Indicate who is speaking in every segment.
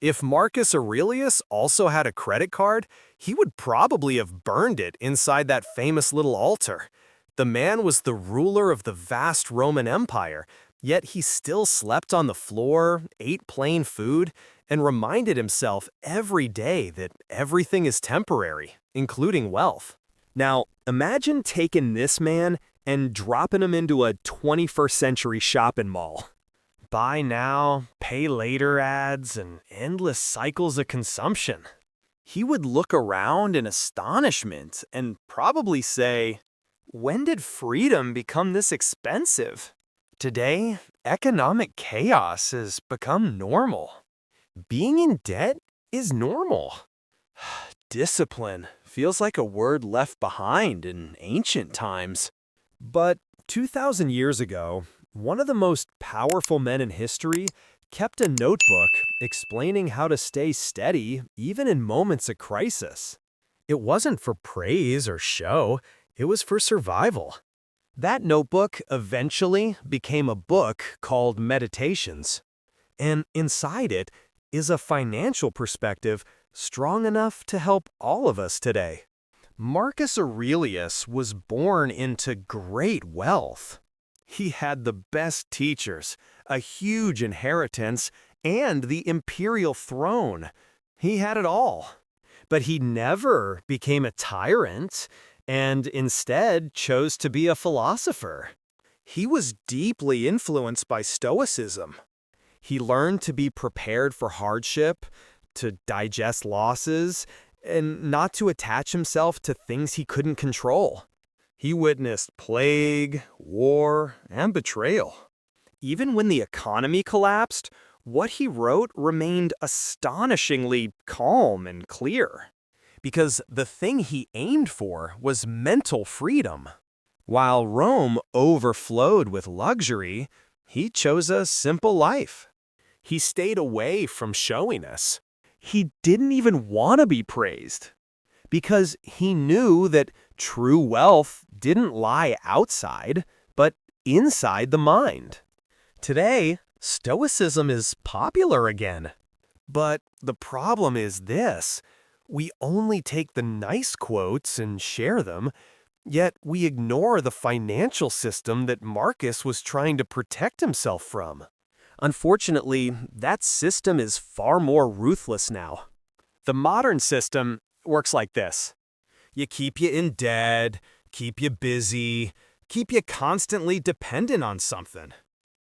Speaker 1: If Marcus Aurelius also had a credit card, he would probably have burned it inside that famous little altar. The man was the ruler of the vast Roman Empire, yet he still slept on the floor, ate plain food, and reminded himself every day that everything is temporary, including wealth. Now, imagine taking this man and dropping him into a 21st century shopping mall. Buy now, pay later ads, and endless cycles of consumption. He would look around in astonishment and probably say, "When did freedom become this expensive?" Today, economic chaos has become normal. Being in debt is normal. Discipline feels like a word left behind in ancient times. But 2,000 years ago, one of the most powerful men in history kept a notebook explaining how to stay steady even in moments of crisis. It wasn't for praise or show, it was for survival. That notebook eventually became a book called Meditations. And inside it is a financial perspective strong enough to help all of us today. Marcus Aurelius was born into great wealth. He had the best teachers, a huge inheritance, and the imperial throne. He had it all. But he never became a tyrant, and instead chose to be a philosopher. He was deeply influenced by Stoicism. He learned to be prepared for hardship, to digest losses, and not to attach himself to things he couldn't control. He witnessed plague, war, and betrayal. Even when the economy collapsed, what he wrote remained astonishingly calm and clear. Because the thing he aimed for was mental freedom. While Rome overflowed with luxury, he chose a simple life. He stayed away from showiness. He didn't even want to be praised. Because he knew that true wealth didn't lie outside, but inside the mind. Today, Stoicism is popular again. But the problem is this: we only take the nice quotes and share them, yet we ignore the financial system that Marcus was trying to protect himself from. Unfortunately, that system is far more ruthless now. The modern system works like this. You keep you in debt, keep you busy, keep you constantly dependent on something.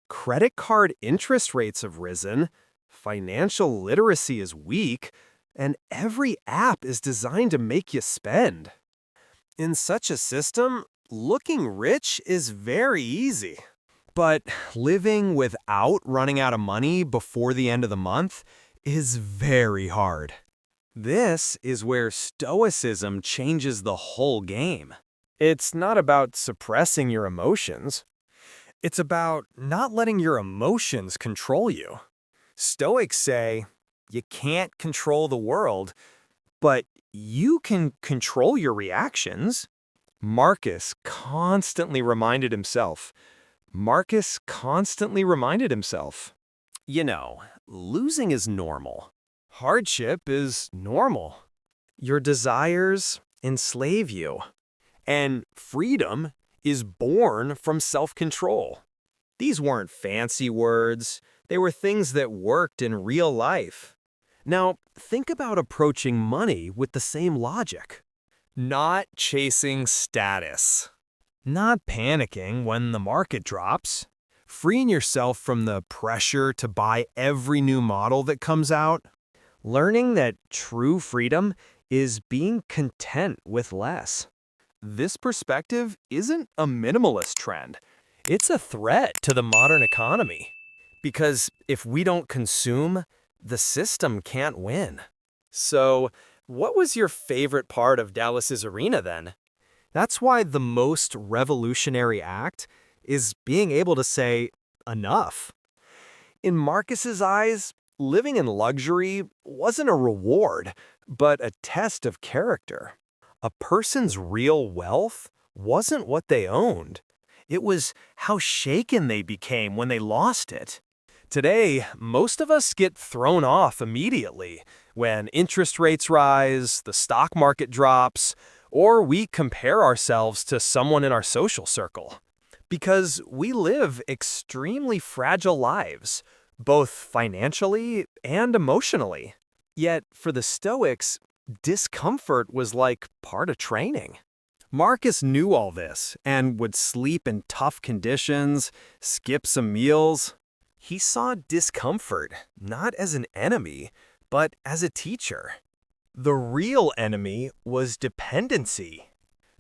Speaker 1: Credit card interest rates have risen, financial literacy is weak, and every app is designed to make you spend. In such a system, looking rich is very easy. But living without running out of money before the end of the month is very hard. This is where Stoicism changes the whole game. It's not about suppressing your emotions. It's about not letting your emotions control you. Stoics say, you can't control the world, but you can control your reactions. Marcus constantly reminded himself. Losing is normal. Hardship is normal. Your desires enslave you. And freedom is born from self-control. These weren't fancy words. They were things that worked in real life. Now, think about approaching money with the same logic. Not chasing status. Not panicking when the market drops. Freeing yourself from the pressure to buy every new model that comes out. Learning that true freedom is being content with less. This perspective isn't a minimalist trend. It's a threat to the modern economy. Because if we don't consume, the system can't win. So, what was your favorite part of Dallas's arena then? That's why the most revolutionary act is being able to say, enough. In Marcus's eyes, living in luxury wasn't a reward, but a test of character. A person's real wealth wasn't what they owned. It was how shaken they became when they lost it. Today, most of us get thrown off immediately when interest rates rise, the stock market drops, or we compare ourselves to someone in our social circle. Because we live extremely fragile lives, both financially and emotionally. Yet, for the Stoics, discomfort was like part of training. Marcus knew all this and would sleep in tough conditions, skip some meals. He saw discomfort not as an enemy, but as a teacher. The real enemy was dependency.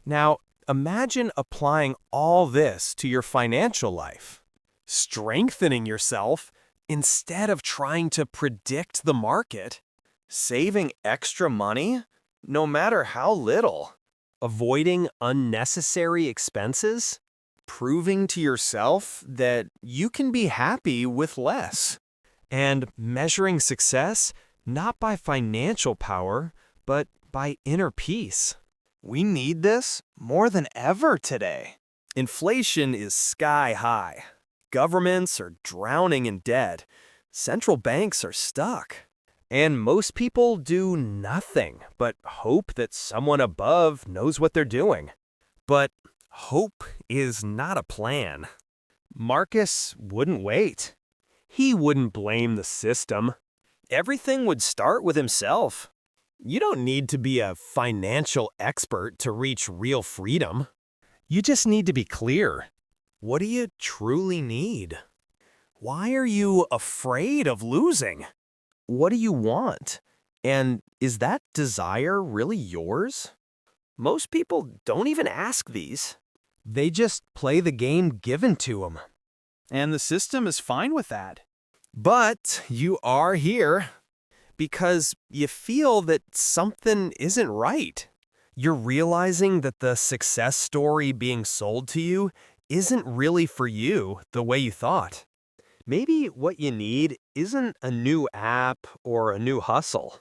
Speaker 1: Now, imagine applying all this to your financial life. Strengthening yourself instead of trying to predict the market. Saving extra money, no matter how little. Avoiding unnecessary expenses. Proving to yourself that you can be happy with less. And measuring success not by financial power, but by inner peace. We need this more than ever today. Inflation is sky high. Governments are drowning in debt. Central banks are stuck. And most people do nothing but hope that someone above knows what they're doing. But hope is not a plan. Marcus wouldn't wait. He wouldn't blame the system. Everything would start with himself. You don't need to be a financial expert to reach real freedom. You just need to be clear. What do you truly need? Why are you afraid of losing? What do you want? And is that desire really yours? Most people don't even ask these. They just play the game given to them. And the system is fine with that. But you are here because you feel that something isn't right. You're realizing that the success story being sold to you isn't really for you the way you thought. Maybe what you need isn't a new app or a new hustle.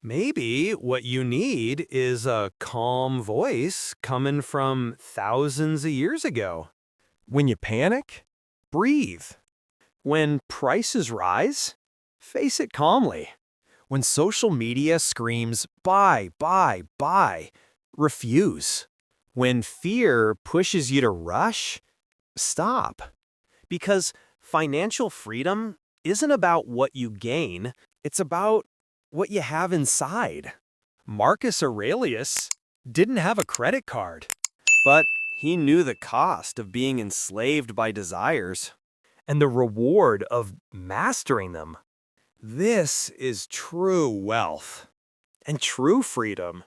Speaker 1: Maybe what you need is a calm voice coming from thousands of years ago. When you panic, breathe. When prices rise, face it calmly. When social media screams, buy, buy, buy, refuse. When fear pushes you to rush, stop. Because financial freedom isn't about what you gain, it's about what you have inside. Marcus Aurelius didn't have a credit card, but he knew the cost of being enslaved by desires and the reward of mastering them. This is true wealth and true freedom.